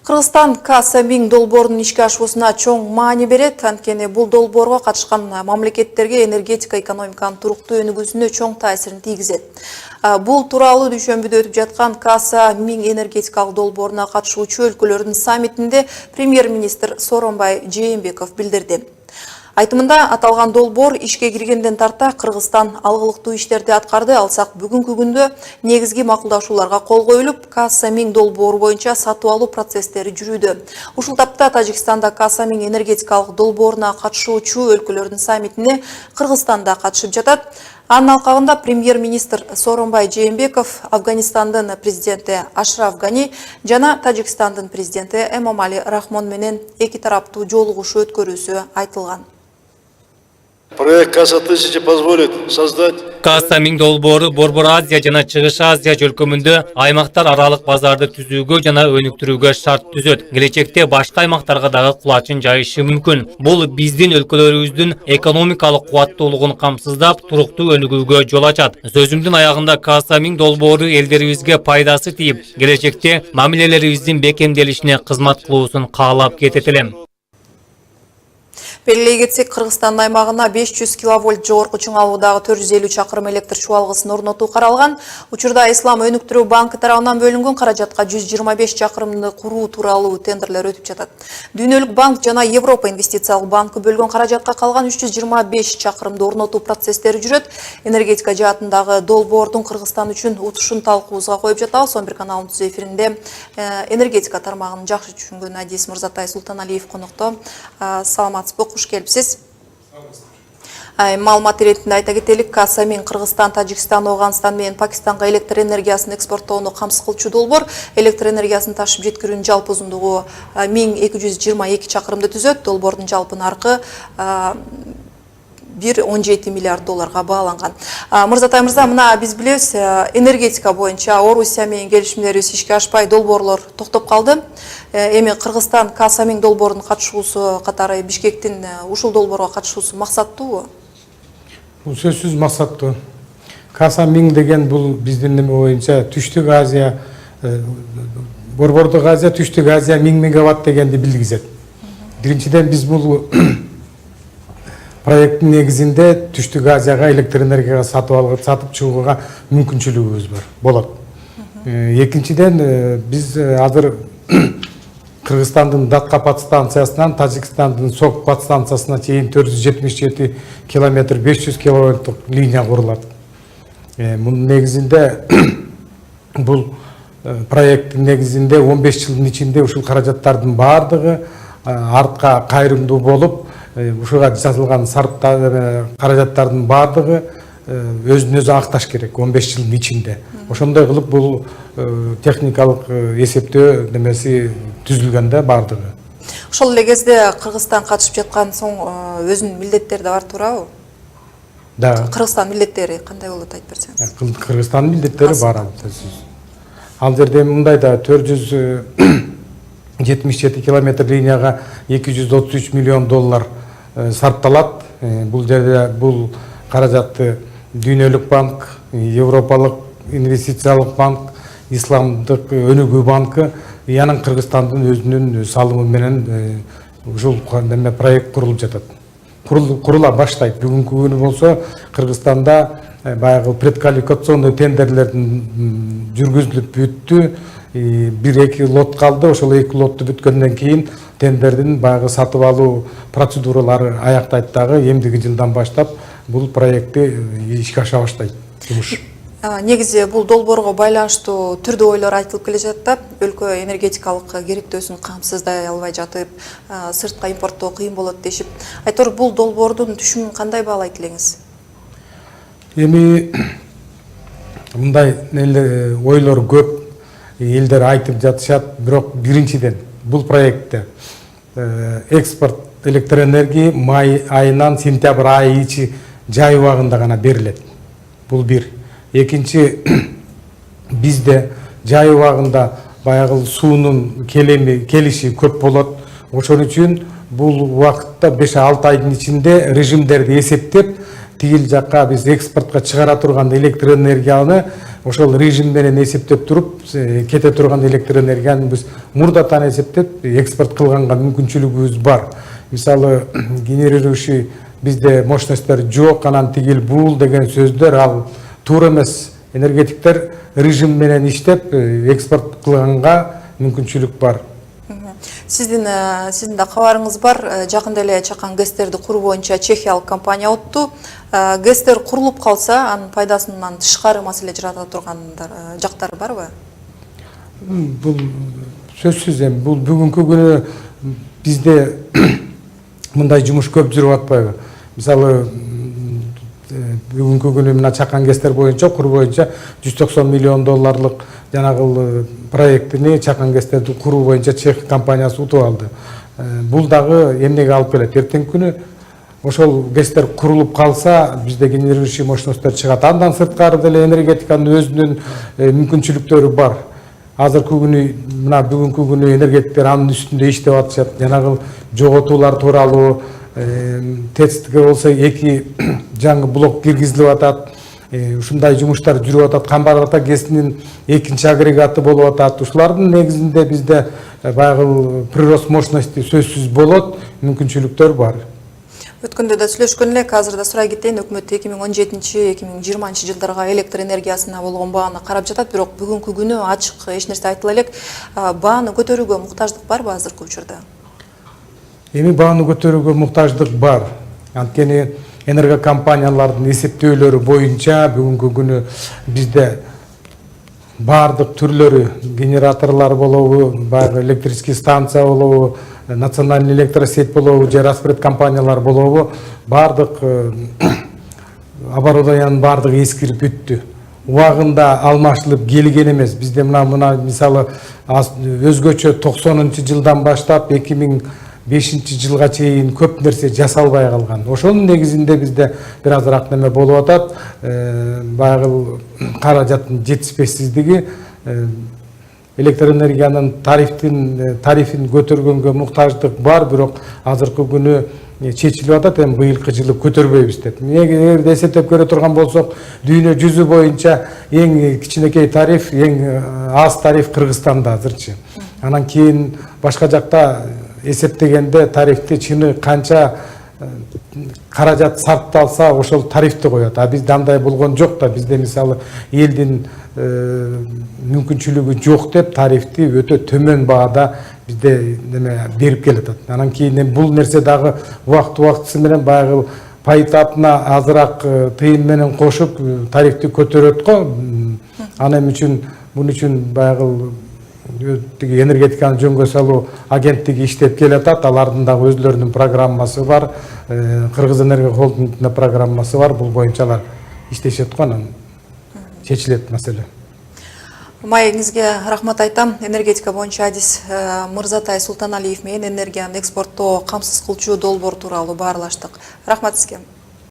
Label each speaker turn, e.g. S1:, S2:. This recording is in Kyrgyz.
S1: Кыргызстан Каса-Миң долбоорунун ишке ашуусуна чоң маани берет. Анткени бул долбоорго катышкан мамлекеттерге энергетика экономиканын туруктуу өнүгүүсүнө чоң таасирин тийгизет. Бул тууралуу дүйшөмбүдө өтүп жаткан Каса-Миң энергетикалык долбооруна катышуучу өлкөлөрдүн саммитинде премьер-министр Сооронбай Жээнбеков билдирди. Айтымында аталган долбоор ишке киргенден тарта Кыргызстан алгылыктуу иштерди аткарды, алсак бүгүнкү күндө негизги макулдашууларга кол коюлуп, Каса-Миң долбоору боюнча сатып алуу процесстери жүрүүдө. Ушул тапта Тажикстанда Каса-Миң энергетикалык долбооруна катышуучу өлкөлөрдүн саммитине Кыргызстан да катышып жатат. Анын алкагында премьер-министр Сооронбай Жээнбеков, Афганистандын президенти Ашраф Гани жана Тажикстандын президенти Эмомали Рахмон менен эки тараптуу жолугушуу өткөрүүсү айтылган.
S2: Проект Каса-1000 позволит создать
S3: Каса-Миң долбоору Борбор Азия жана Чыгыш Азия өлкөмүндө аймактар аралык базарды түзүүгө жана өнүктүрүүгө шарт түзөт. Келечекте башка аймактарга дагы кулачын жайышы мүмкүн. Бул биздин өлкөлөрүбүздүн экономикалык кубаттуулугун камсыздап, туруктуу өнүгүүгө жол ачат. Сөзүмдүн аягында Каса-Миң долбоору элдерибизге пайдасы тийип, келечекте мамилелерибиздин бекемделишине кызмат кылуусун каалап кетет элем.
S1: Белгилей кетсек, Кыргызстан аймагына 500 киловольт жогорку чыңалуудагы 450 чакырым электр чуалгысын орнотуу каралган. Учурда Ислам өнүктүрүү банкы тарабынан бөлүнгөн каражатка 125 чакырымды куруу тууралуу тендерлер өтүп жатат. Дүйнөлүк банк жана Европа инвестициялык банкы бөлгөн каражатка калган 325 чакырымды орнотуу процесстери жүрөт. Энергетика жаатындагы долбоордун Кыргызстан үчүн утушун талкуубузга коюп жатабыз. 11 каналынын түз эфиринде энергетика тармагын жакшы түшүнгөн Адис Мырзатай Султаналиев конокто. Саламатсызбы, куш келипсиз. Маалымат иретинде айта кетелик, Каса-Миң Кыргызстан, Тажикстан, Афганистан менен Пакистанга электр энергиясын экспорттоону камсыз кылчу долбоор. Электр энергиясын ташып жеткирүүнүн жалпы узундугу 1222 чакырымды түзөт. Долбоордун жалпы наркы 1,17 миллиард долларга бааланган. Мырзатай мырза, мына биз билебиз, энергетика боюнча Орусия менен келишимдерибиз ишке ашпай, долбоорлор токтоп калды. Эми Кыргызстан Каса-Миң долбоорунун катышуусу катары Бишкектин ушул долбоорго катышуусу максаттуубу?
S4: Бул сөзсүз максаттуу. Каса-Миң деген бул биздин неме боюнча Түштүк Азия, Борбордук Азия, Түштүк Азия 1000 мегаватт дегенди билдиргизет. Биринчиден биз бул проекттин негизинде Түштүк Азияга электр энергияга сатып чыгууга мүмкүнчүлүгүбүз бар, болот. Экинчиден биз азыр Кыргызстандын Датка подстанциясынан Тажикстандын Сок подстанциясына чейин 477 километр 500 киловольттук линия курулат. Мунун негизинде бул проекттин негизинде 15 жылдын ичинде ушул каражаттардын баардыгы артка кайрымдуу болуп, ушуга жасалган каражаттардын баардыгы өзүн өзү акташ керек 15 жылдын ичинде. Ошондой кылып бул техникалык эсептөө немеси түзүлгөндө баардыгы.
S1: Ошол эле кезде Кыргызстан катышып жаткан соң өзүнүн милдеттери да бар, туурабы?
S4: Да.
S1: Кыргызстан милдеттери кандай болот айтып берсеңиз?
S4: Кыргызстандын милдеттери бар сөзсүз. Ал жерде мындай да 477 километр линияга 233 миллион доллар сарпталат. Бул жерде бул каражатты Дүйнөлүк банк, Европалык инвестициялык банк, Исламдык өнүгүү банкы, анан Кыргызстандын өзүнүн салымы менен ушул проект курулуп жатат. Курула баштайт. Бүгүнкү күнү болсо Кыргызстанда баягы предквалификационный тендерлердин жүргүзүлүп бүттү. 1-2 лот калды. Ошол 2 лотту бүткөндөн кийин тендердин баягы сатып алуу процедуралары аяктайт дагы. Эмдиги жылдан баштап бул проектти ишке аша баштайт.
S1: Негизи бул долбоорго байланыштуу түрдүү ойлор айтылып келе жатат. Өлкө энергетикалык керектөөсүн камсыздай албай жатып, сыртка импорттоо кыйын болот дешип. Айтор, бул долбоордун түшүмүн кандай баалайт элеңиз?
S4: Эми мындай ойлор көп элдер айтып жатышат, бирок биринчиден бул проектте экспорт электр энергия май айынан сентябрь айы ичи жай убагында гана берилет. Бул бир. Экинчи, бизде жай убагында баягы суунун келиши көп болот. Ошон үчүн бул убакытта 5-6 айдын ичинде режимдерди эсептеп, тигил жакка биз экспортко чыгара турган электр энергияны ошол режим менен эсептеп туруп кете турган электр энергияны биз мурдатан эсептеп экспорт кылганга мүмкүнчүлүгүбүз бар. Мисалы генерирующий бизде мощностьтор жок, анан тигил бул деген сөздөр ал туура эмес. Энергетиктер режим менен иштеп экспорт кылганга мүмкүнчүлүк бар.
S1: Сиздин да кабарыңыз бар, жакында эле Чакан ГЭСтерди куруу боюнча чехиялык компания отту. ГЭСтер курулуп калса, анын пайдасынан тышкары маселе жарата турган жактары барбы?
S4: Бул сөзсүз эми бул бүгүнкү күнү бизде мындай жумуш көп жүрүп атпайбы? Мисалы бүгүнкү күнү мына Чакан ГЭСтер боюнча куруу боюнча 190 миллион долларлык жанагы проектини Чакан ГЭСтерди куруу боюнча чех компаниясы утуп алды. Бул дагы эмнеге алып келет? Эртеңки күнү ошол ГЭСтер курулуп калса, бизде генерирующий мощностьтор чыгат. Андан сырткары деле энергетиканын өзүнүн мүмкүнчүлүктөрү бар. Азыркы күнү мына бүгүнкү күнү энергетиктер анын үстүндө иштеп атышат. Жанагы жоготуулар тууралуу ТЭЦке болсо 2 жаңы блок киргизилип атат. Ушундай жумуштар жүрүп атат. Камбар ата ГЭСинин 2-чи агрегаты болуп атат. Ушулардын негизинде бизде баягы прирост мощности сөзсүз болот, мүмкүнчүлүктөр бар.
S1: Өткөндө да сүйлөшкөн элек, азыр да сурай кетейин, өкмөт 2017-2020 жылдарга электр энергиясына болгон бааны карап жатат, бирок бүгүнкү күнү ачык эч нерсе айтыла элек. Бааны көтөрүүгө муктаждык барбы азыркы учурда?
S4: Эми бааны көтөрүүгө муктаждык бар. Анткени энергокомпаниялардын эсептөөлөрү боюнча бүгүнкү күнү бизде бардык түрлөрү, генераторлор болобу, баягы электрический станция болобу, национальный электросеть болобу, же распред компаниялар болобу, бардык оборудованиянын бардыгы эскирип бүттү. Убагында алмашылып келген эмес. Бизде мына мисалы өзгөчө 90-жылдан баштап 2005-жылга чейин көп нерсе жасалбай калган. Ошонун негизинде бизде бир азыраак неме болуп атат. Баягы каражаттын жетишпешсиздиги, электр энергиянын тарифин көтөргөнгө муктаждык бар, бирок азыркы күнү чечилип атат. Эми быйылкы жылы көтөрбөйбүз деп. Эгерде эсептеп көрө турган болсок, дүйнө жүзү боюнча эң кичинекей тариф, эң аз тариф Кыргызстанда азырчы. Анан кийин башка жакта эсептегенде тарифти чыны канча каражат сарпталса ошол тарифти коет. А бизде андай болгон жок да. Бизде мисалы элдин мүмкүнчүлүгү жок деп тарифти өтө төмөн баада бизде неме берип келатат. Анан кийин бул нерсе дагы убакыты менен баягы пайытатына азыраак тыйын менен кошуп тарифти көтөрөт го. Анын үчүн баягы энергетиканы жөнгө салуу агенттиги иштеп келатат. Алардын дагы өзлөрүнүн программасы бар. Кыргыз энергия холдингинин программасы бар. Бул боюнча алар иштешет го, анан чечилет маселе.
S1: Маегиңизге рахмат айтам. Энергетика боюнча адис Мырзатай Султаналиев менен энергияны экспорттоо камсыз кылчу долбоор тууралуу баарлаштык. Рахмат сизге.